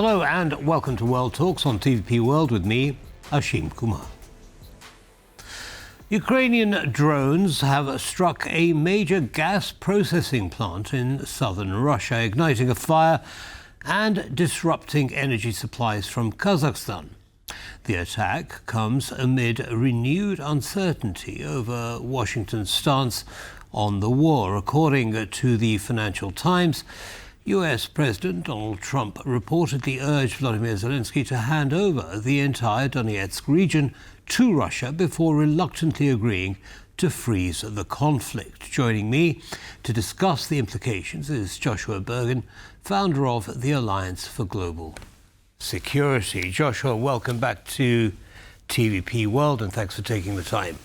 Hello and welcome to World Talks on TVP World with me, Ashim Kumar. Ukrainian drones have struck a major gas processing plant in southern Russia, igniting a fire and disrupting energy supplies from Kazakhstan. The attack comes amid renewed uncertainty over Washington's stance on the war. According to the Financial Times, US President Donald Trump reportedly urged Volodymyr Zelenskyy to hand over the entire Donetsk region to Russia before reluctantly agreeing to freeze the conflict. Joining me to discuss the implications is Joshua Burgin, founder of the Alliance for Global Security. Joshua, welcome back to TVP World and thanks for taking the time.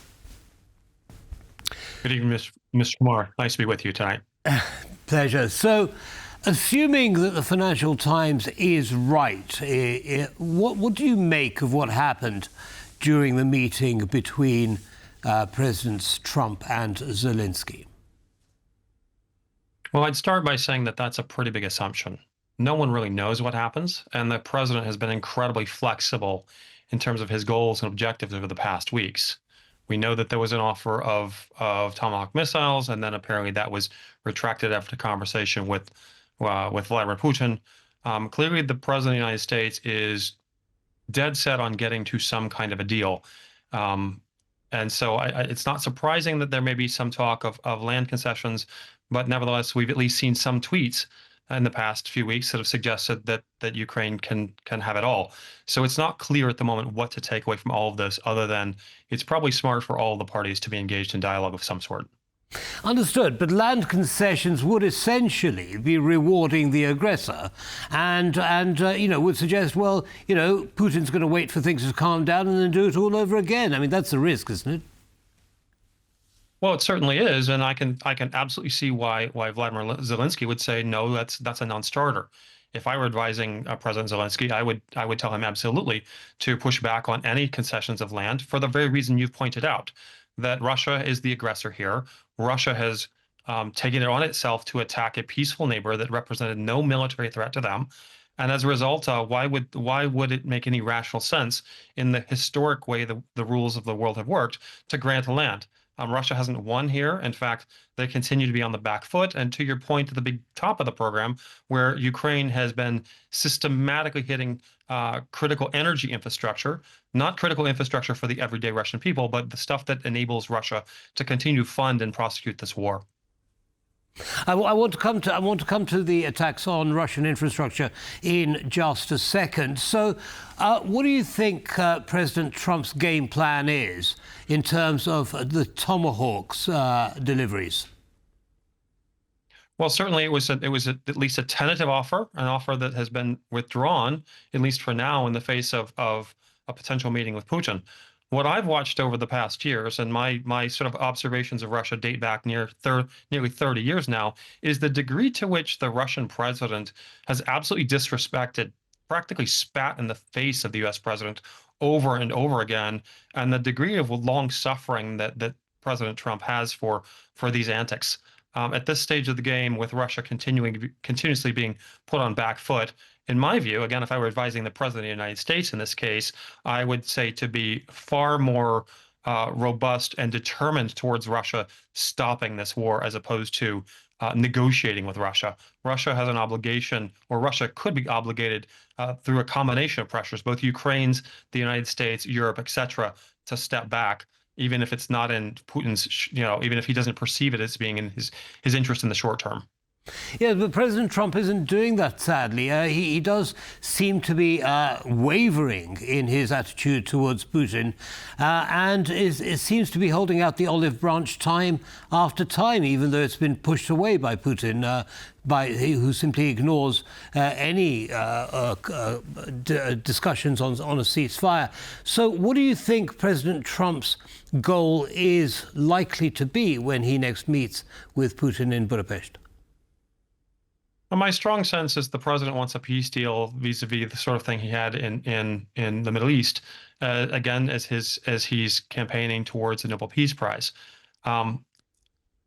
Good evening, Mr. Kumar. Nice to be with you tonight. Pleasure. So, assuming that the Financial Times is right, what do you make of what happened during the meeting between Presidents Trump and Zelenskyy? Well, I'd start by saying that that's a pretty big assumption. No one really knows what happens, and the president has been incredibly flexible in terms of his goals and objectives over the past weeks. We know that there was an offer of Tomahawk missiles, and then apparently that was retracted after a conversation with Vladimir Putin. Clearly, the president of the United States is dead set on getting to some kind of a deal. And so it's not surprising that there may be some talk of land concessions, but nevertheless, we've at least seen some tweets in the past few weeks that have suggested that Ukraine can have it all. So it's not clear at the moment what to take away from all of this, other than it's probably smart for all the parties to be engaged in dialogue of some sort. Understood, but land concessions would essentially be rewarding the aggressor and would suggest, well, Putin's going to wait for things to calm down and then do it all over again. I mean, that's the risk, isn't it? Well, it certainly is, and I can absolutely see why Vladimir Zelenskyy would say no. That's a non-starter. If I were advising President Zelenskyy, I would tell him absolutely to push back on any concessions of land for the very reason you've pointed out, that Russia is the aggressor here. Russia has taken it on itself to attack a peaceful neighbor that represented no military threat to them. And as a result, why would it make any rational sense in the historic way the rules of the world have worked to grant land? Russia hasn't won here. In fact, they continue to be on the back foot. And to your point at the big top of the program, where Ukraine has been systematically hitting critical energy infrastructure, not critical infrastructure for the everyday Russian people, but the stuff that enables Russia to continue to fund and prosecute this war. I want to come to the attacks on Russian infrastructure in just a second. So, what do you think President Trump's game plan is in terms of the Tomahawks deliveries? Well, certainly it was at least a tentative offer, an offer that has been withdrawn, at least for now, in the face of a potential meeting with Putin. What I've watched over the past years, and my sort of observations of Russia date back nearly 30 years now, is the degree to which the Russian president has absolutely disrespected, practically spat in the face of the U.S. president over and over again, and the degree of long suffering that President Trump has for these antics. At this stage of the game, with Russia continuously being put on back foot, in my view, again, if I were advising the president of the United States in this case, I would say to be far more robust and determined towards Russia stopping this war as opposed to negotiating with Russia. Russia has an obligation, or Russia could be obligated through a combination of pressures, both Ukraine's, the United States, Europe, etc., to step back, even if it's not in Putin's, even if he doesn't perceive it as being in his interest in the short term. Yeah, but President Trump isn't doing that, sadly. He does seem to be wavering in his attitude towards Putin and it seems to be holding out the olive branch time after time, even though it's been pushed away by Putin, who simply ignores any discussions on a ceasefire. So what do you think President Trump's goal is likely to be when he next meets with Putin in Budapest? Well, my strong sense is the president wants a peace deal vis-a-vis the sort of thing he had in the Middle East, again, as he's campaigning towards the Nobel Peace Prize.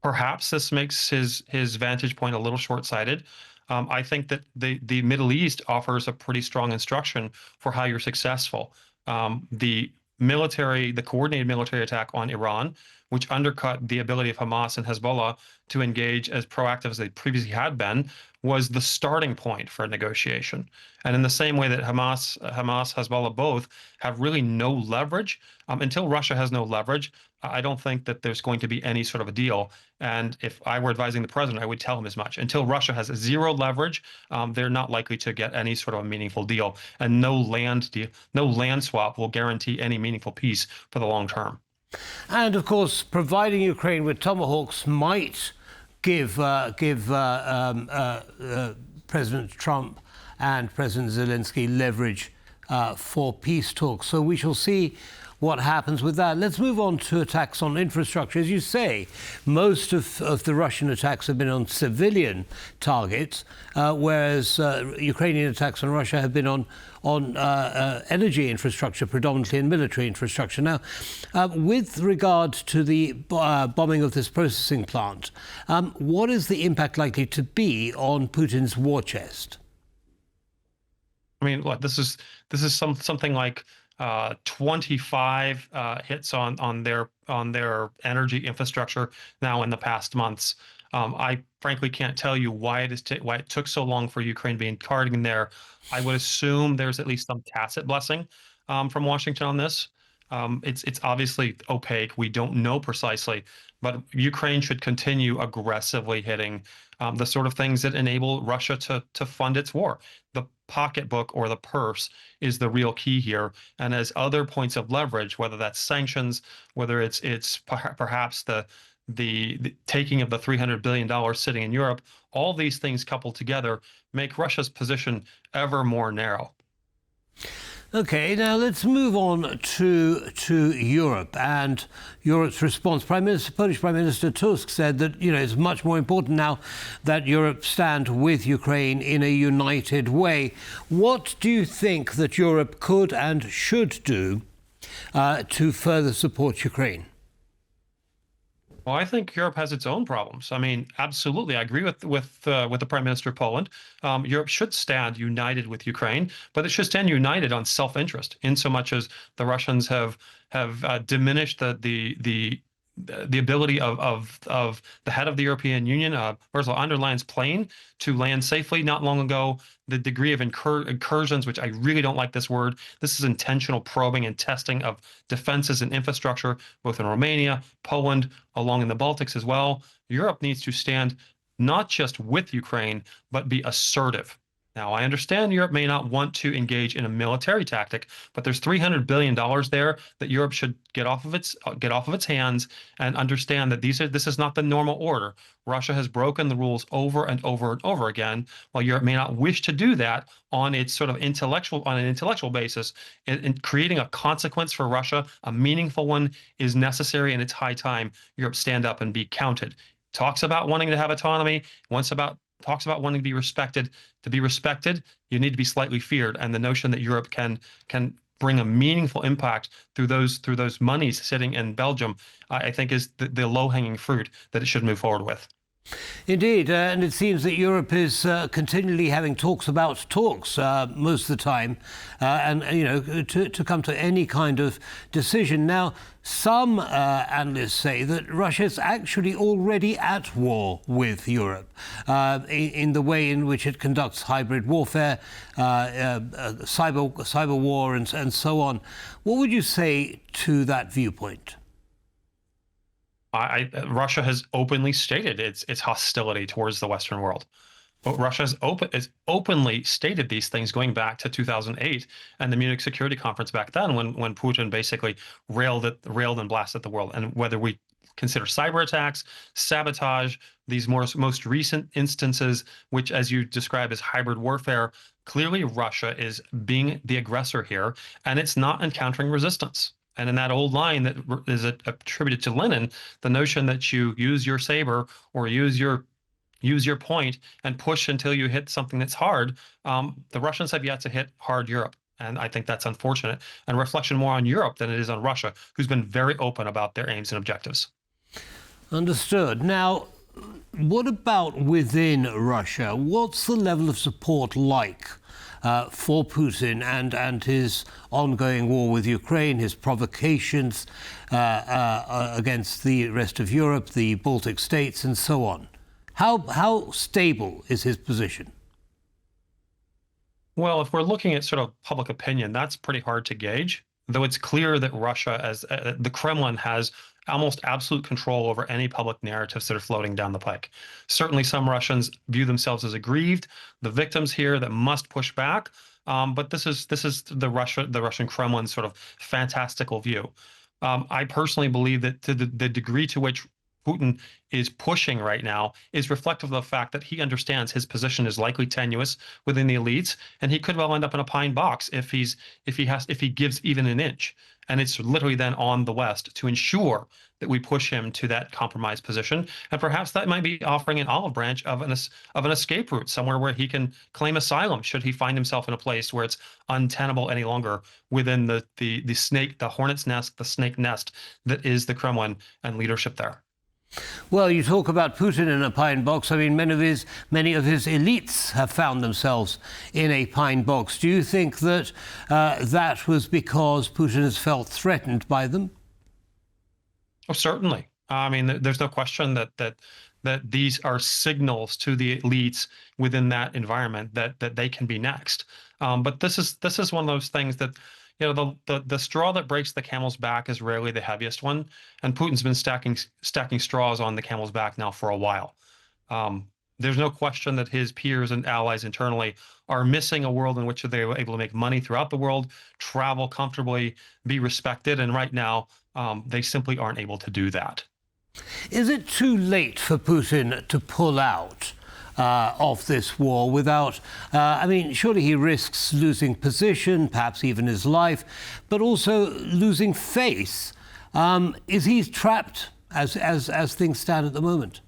Perhaps this makes his vantage point a little short-sighted. I think that the Middle East offers a pretty strong instruction for how you're successful. The coordinated military attack on Iran, which undercut the ability of Hamas and Hezbollah to engage as proactive as they previously had been, was the starting point for a negotiation. And in the same way that Hamas, Hezbollah both have really no leverage, until Russia has no leverage, I don't think that there's going to be any sort of a deal. And if I were advising the president, I would tell him as much. Until Russia has zero leverage, they're not likely to get any sort of a meaningful deal. And no land swap will guarantee any meaningful peace for the long term. And of course, providing Ukraine with Tomahawks might give President Trump and President Zelensky leverage for peace talks. So we shall see what happens with that. Let's move on to attacks on infrastructure. As you say, most of the Russian attacks have been on civilian targets, whereas Ukrainian attacks on Russia have been on energy infrastructure, predominantly, and military infrastructure. Now, with regard to the bombing of this processing plant, what is the impact likely to be on Putin's war chest? I mean, look, this is something like 25 hits on their energy infrastructure now in the past months. I frankly can't tell you why it took so long for Ukraine to be targeting there. I would assume there's at least some tacit blessing from Washington on this. It's obviously opaque. We don't know precisely, but Ukraine should continue aggressively hitting the sort of things that enable Russia to fund its war. The pocketbook or the purse is the real key here. And as other points of leverage, whether that's sanctions, whether it's perhaps the taking of the $300 billion sitting in Europe, all these things coupled together make Russia's position ever more narrow. Okay, now let's move on to Europe and Europe's response. Polish Prime Minister Tusk said that, it's much more important now that Europe stand with Ukraine in a united way. What do you think that Europe could and should do to further support Ukraine? Well, I think Europe has its own problems. I mean, absolutely, I agree with the Prime Minister of Poland. Europe should stand united with Ukraine, but it should stand united on self-interest, in so much as the Russians have diminished the ability of the head of the European Union, Ursula von der Leyen's plane, to land safely not long ago. The degree of incursions, which I really don't like this word, this is intentional probing and testing of defenses and infrastructure, both in Romania, Poland, along in the Baltics as well. Europe needs to stand not just with Ukraine, but be assertive. Now, I understand Europe may not want to engage in a military tactic, but there's $300 billion there that Europe should get off of its hands and understand that this is not the normal order. Russia has broken the rules over and over and over again. While Europe may not wish to do that on its sort of an intellectual basis, in creating a consequence for Russia, a meaningful one, is necessary, and it's high time Europe stand up and be counted. Talks about wanting to have autonomy, talks about wanting to be respected. To be respected, you need to be slightly feared. And the notion that Europe can bring a meaningful impact through those monies sitting in Belgium, I think is the low-hanging fruit that it should move forward with. Indeed, and it seems that Europe is continually having talks about talks most of the time, and to come to any kind of decision. Now, some analysts say that Russia is actually already at war with Europe in the way in which it conducts hybrid warfare, cyber war, and so on. What would you say to that viewpoint? Russia has openly stated its hostility towards the Western world. But Russia has openly stated these things going back to 2008 and the Munich Security Conference back then, when Putin basically railed and blasted the world. And whether we consider cyber attacks, sabotage, these most recent instances, which, as you describe as hybrid warfare, clearly Russia is being the aggressor here, and it's not encountering resistance. And in that old line that is attributed to Lenin, the notion that you use your saber or use your point and push until you hit something that's hard, the Russians have yet to hit hard Europe. And I think that's unfortunate, and a reflection more on Europe than it is on Russia, who's been very open about their aims and objectives. Understood. Now, what about within Russia? What's the level of support like for Putin and his ongoing war with Ukraine, his provocations against the rest of Europe, the Baltic states, and so on? How stable is his position? Well, if we're looking at sort of public opinion, that's pretty hard to gauge, though it's clear that Russia, as the Kremlin, has almost absolute control over any public narratives that are floating down the pike. Certainly some Russians view themselves as aggrieved, the victims here that must push back. But this is the Russian Kremlin's sort of fantastical view. I personally believe that to the degree to which Putin is pushing right now is reflective of the fact that he understands his position is likely tenuous within the elites, and he could well end up in a pine box if he gives even an inch. And it's literally then on the West to ensure that we push him to that compromised position, and perhaps that might be offering an olive branch of an escape route somewhere where he can claim asylum should he find himself in a place where it's untenable any longer within the hornet's nest, the snake nest that is the Kremlin and leadership there. Well, you talk about Putin in a pine box. I mean, many of his elites have found themselves in a pine box. Do you think that that was because Putin has felt threatened by them? Oh, certainly. I mean, there's no question that these are signals to the elites within that environment that they can be next. But this is one of those things that, you know, the straw that breaks the camel's back is rarely the heaviest one, and Putin's been stacking straws on the camel's back now for a while. There's no question that his peers and allies internally are missing a world in which they were able to make money throughout the world, travel comfortably, be respected, and right now they simply aren't able to do that. Is it too late for Putin to pull out of this war without, I mean, surely he risks losing position, perhaps even his life, but also losing face. Is he trapped as things stand at the moment?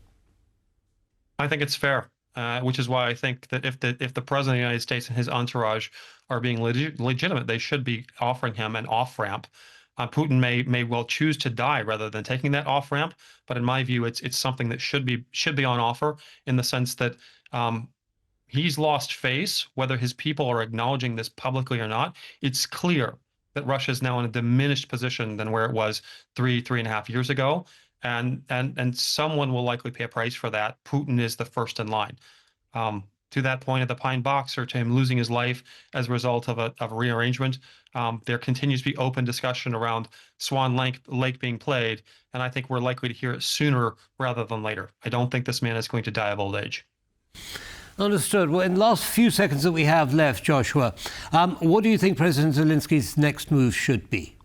I think it's fair, which is why I think that if the president of the United States and his entourage are being legitimate, they should be offering him an off-ramp. Putin may well choose to die rather than taking that off ramp, but in my view, it's something that should be on offer, in the sense that he's lost face. Whether his people are acknowledging this publicly or not, it's clear that Russia is now in a diminished position than where it was three and a half years ago, and someone will likely pay a price for that. Putin is the first in line. To that point at the pine box, or to him losing his life as a result of a rearrangement, there continues to be open discussion around Swan Lake being played, and I think we're likely to hear it sooner rather than later. I don't think this man is going to die of old age. Understood. Well, in the last few seconds that we have left, Joshua, what do you think President Zelensky's next move should be?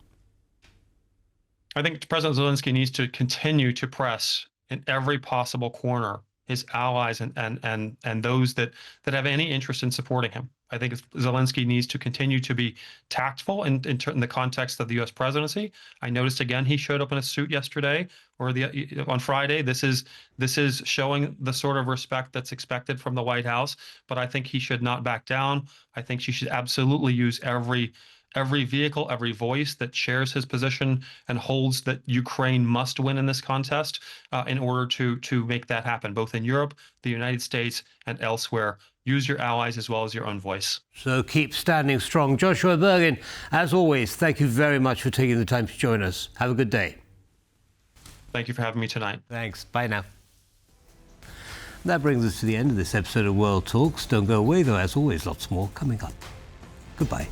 I think President Zelenskyy needs to continue to press in every possible corner his allies and those that have any interest in supporting him. I think Zelenskyy needs to continue to be tactful in the context of the U.S. presidency. I noticed again he showed up in a suit yesterday, or on Friday. This is showing the sort of respect that's expected from the White House. But I think he should not back down. I think he should absolutely use every vehicle, every voice that shares his position and holds that Ukraine must win in this contest in order to make that happen, both in Europe, the United States, and elsewhere. Use your allies as well as your own voice. So keep standing strong. Joshua Burgin, as always, thank you very much for taking the time to join us. Have a good day. Thank you for having me tonight. Thanks. Bye now. That brings us to the end of this episode of World Talks. Don't go away, though. As always, lots more coming up. Goodbye.